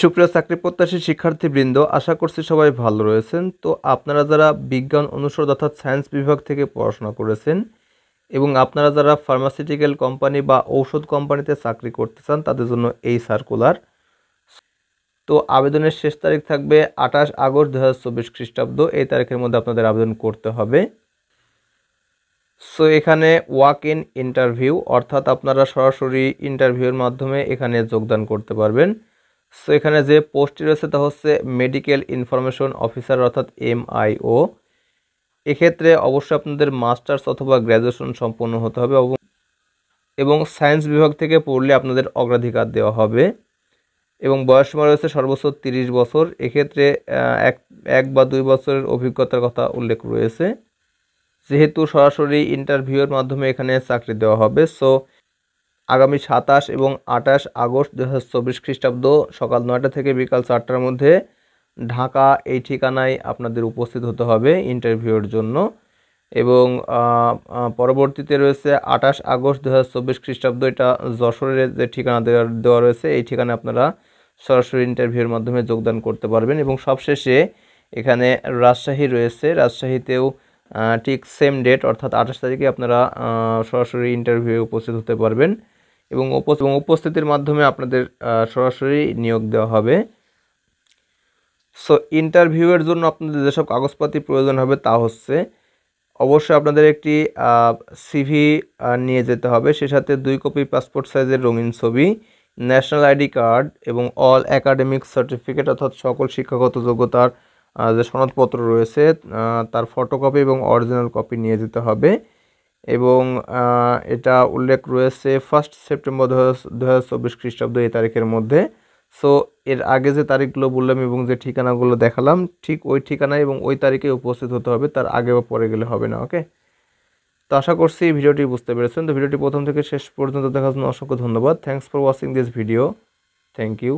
সুপ্রিয় চাকরি প্রত্যাশী শিক্ষার্থীবৃন্দ, আশা করছি সবাই ভালো রয়েছেন। তো আপনারা যারা বিজ্ঞান অনুষদ অর্থাৎ সায়েন্স বিভাগ থেকে পড়াশোনা করেছেন এবং আপনারা যারা ফার্মাসিউটিক্যাল কোম্পানি বা ঔষধ কোম্পানিতে চাকরি করতে চান তাদের জন্য এই সার্কুলার। তো আবেদনের শেষ তারিখ থাকবে 28 আগস্ট 2024 খ্রিস্টাব্দ। এই তারিখের মধ্যে আপনাদের আবেদন করতে হবে। সো এখানে ওয়াক ইন ইন্টারভিউ অর্থাৎ আপনারা সরাসরি ইন্টারভিউর মাধ্যমে এখানে যোগদান করতে পারবেন। সো এখানে যে পোস্টটি রয়েছে তা হচ্ছে মেডিকেল ইনফরমেশন অফিসার অর্থাৎ MIO। এক্ষেত্রে অবশ্যই আপনাদের মাস্টার্স অথবা গ্র্যাজুয়েশন সম্পন্ন হতে হবে এবং সায়েন্স বিভাগ থেকে পড়লে আপনাদের অগ্রাধিকার দেওয়া হবে এবং বয়সসীমা রয়েছে সর্বোচ্চ 30 বছর। এক্ষেত্রে এক বা 2 বছরের অভিজ্ঞতার কথা উল্লেখ রয়েছে। যেহেতু সরাসরি ইন্টারভিউয়ের মাধ্যমে এখানে চাকরি দেওয়া হবে, সো আগামী 27 এবং 28 আগস্ট 2024 খ্রিস্টাব্দ সকাল 9টা থেকে বিকাল 4টার মধ্যে ঢাকা এই ঠিকানায় আপনাদের উপস্থিত হতে হবে ইন্টারভিউয়ের জন্য। এবং পরবর্তীতে রয়েছে 28 আগস্ট 2024 খ্রিস্টাব্দ, এটা যশোরের যে ঠিকানা দেওয়া রয়েছে এই ঠিকানায় আপনারা সরাসরি ইন্টারভিউয়ের মাধ্যমে যোগদান করতে পারবেন। এবং সবশেষে এখানে রাজশাহী রয়েছে, রাজশাহীতেও ঠিক সেম ডেট অর্থাৎ 28 তারিখে আপনারা সরাসরি ইন্টারভিউ উপস্থিত হতে পারবেন এবং উপস্থিতির মাধ্যমে আপনাদের সরাসরি নিয়োগ দেওয়া হবে। সো ইন্টারভিউয়ের জন্য আপনাদের যেসব কাগজপাতি প্রয়োজন হবে তা হচ্ছে অবশ্যই আপনাদের একটি CV নিয়ে যেতে হবে, সে সাথে 2 কপি পাসপোর্ট সাইজের রঙিন ছবি, ন্যাশনাল ID কার্ড এবং অল একাডেমিক সার্টিফিকেট অর্থাৎ সকল শিক্ষাগত যোগ্যতার যে সনদপত্র রয়েছে তার ফটোকপি এবং অরিজিনাল কপি নিয়ে যেতে হবে। এবং এটা উল্লেখ রয়েছে 1 সেপ্টেম্বর 2024 খ্রিস্টাব্দ এই তারিখের মধ্যে। সো এর আগে যে তারিখগুলো বললাম এবং যে ঠিকানাগুলো দেখালাম ঠিক ওই ঠিকানায় এবং ওই তারিখে উপস্থিত হতে হবে, তার আগে বা পরে গেলে হবে না। ওকে, তো আশা করছি ভিডিওটি বুঝতে পেরেছেন। তো ভিডিওটি প্রথম থেকে শেষ পর্যন্ত দেখার জন্য অসংখ্য ধন্যবাদ। Thanks for watching this video. Thank you.